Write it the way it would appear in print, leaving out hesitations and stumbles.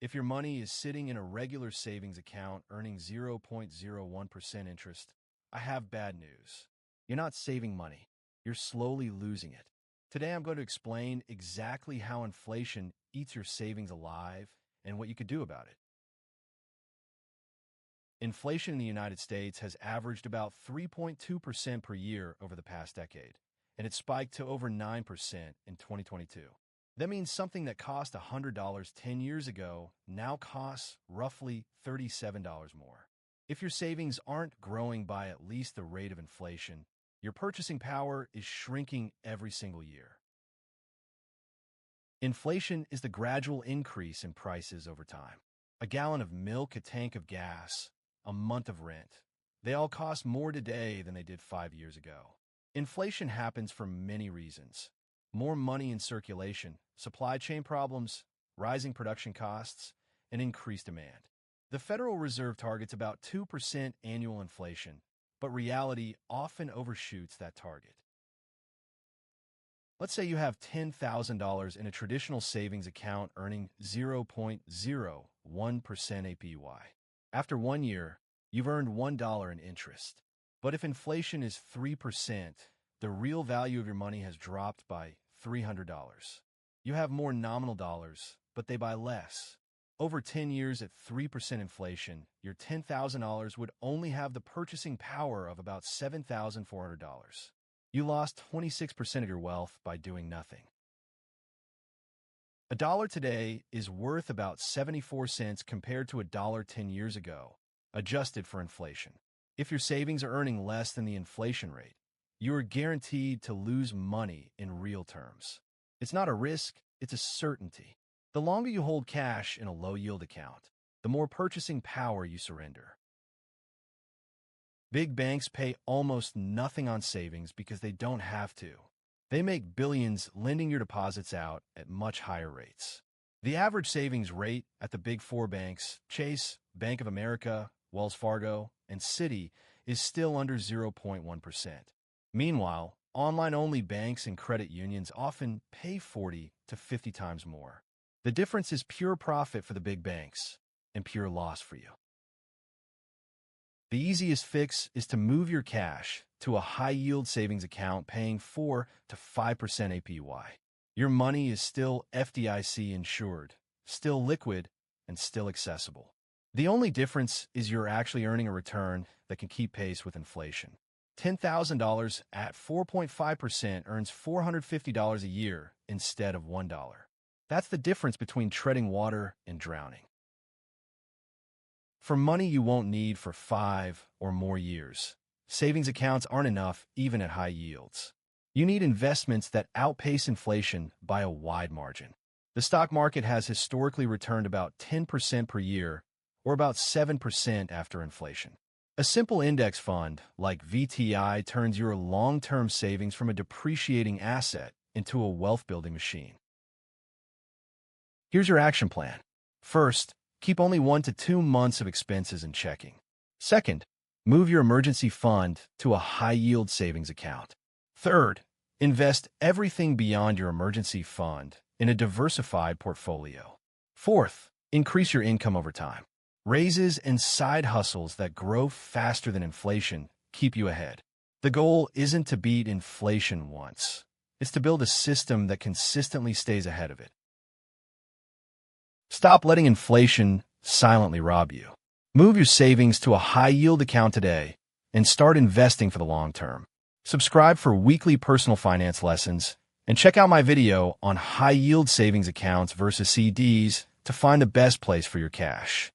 If your money is sitting in a regular savings account earning 0.01% interest, I have bad news. You're not saving money. You're slowly losing it. Today, I'm going to explain exactly how inflation eats your savings alive and what you could do about it. Inflation in the United States has averaged about 3.2% per year over the past decade, and it spiked to over 9% in 2022. That means something that cost $100 10 years ago now costs roughly $37 more. If your savings aren't growing by at least the rate of inflation, your purchasing power is shrinking every single year. Inflation is the gradual increase in prices over time. A gallon of milk, a tank of gas, a month of rent. They all cost more today than they did 5 years ago. Inflation happens for many reasons. More money in circulation, supply chain problems, rising production costs, and increased demand. The Federal Reserve targets about 2% annual inflation, but reality often overshoots that target. Let's say you have $10,000 in a traditional savings account earning 0.01% APY. After 1 year, you've earned $1 in interest. But if inflation is 3%, the real value of your money has dropped by $300. You have more nominal dollars, but they buy less. Over 10 years at 3% inflation, your $10,000 would only have the purchasing power of about $7,400. You lost 26% of your wealth by doing nothing. A dollar today is worth about 74 cents compared to a dollar 10 years ago, adjusted for inflation. If your savings are earning less than the inflation rate, you are guaranteed to lose money in real terms. It's not a risk, it's a certainty. The longer you hold cash in a low-yield account, the more purchasing power you surrender. Big banks pay almost nothing on savings because they don't have to. They make billions lending your deposits out at much higher rates. The average savings rate at the big four banks, Chase, Bank of America, Wells Fargo, and Citi, is still under 0.1%. Meanwhile, online-only banks and credit unions often pay 40 to 50 times more. The difference is pure profit for the big banks and pure loss for you. The easiest fix is to move your cash to a high-yield savings account paying 4 to 5% APY. Your money is still FDIC insured, still liquid, and still accessible. The only difference is you're actually earning a return that can keep pace with inflation. $10,000 at 4.5% earns $450 a year instead of $1. That's the difference between treading water and drowning. For money you won't need for 5 or more years, savings accounts aren't enough even at high yields. You need investments that outpace inflation by a wide margin. The stock market has historically returned about 10% per year, or about 7% after inflation. A simple index fund like VTI turns your long-term savings from a depreciating asset into a wealth-building machine. Here's your action plan. First, keep only 1 to 2 months of expenses in checking. Second, move your emergency fund to a high-yield savings account. Third, invest everything beyond your emergency fund in a diversified portfolio. Fourth, increase your income over time. Raises and side hustles that grow faster than inflation keep you ahead. The goal isn't to beat inflation once. It's to build a system that consistently stays ahead of it. Stop letting inflation silently rob you. Move your savings to a high-yield account today and start investing for the long term. Subscribe for weekly personal finance lessons and check out my video on high-yield savings accounts versus CDs to find the best place for your cash.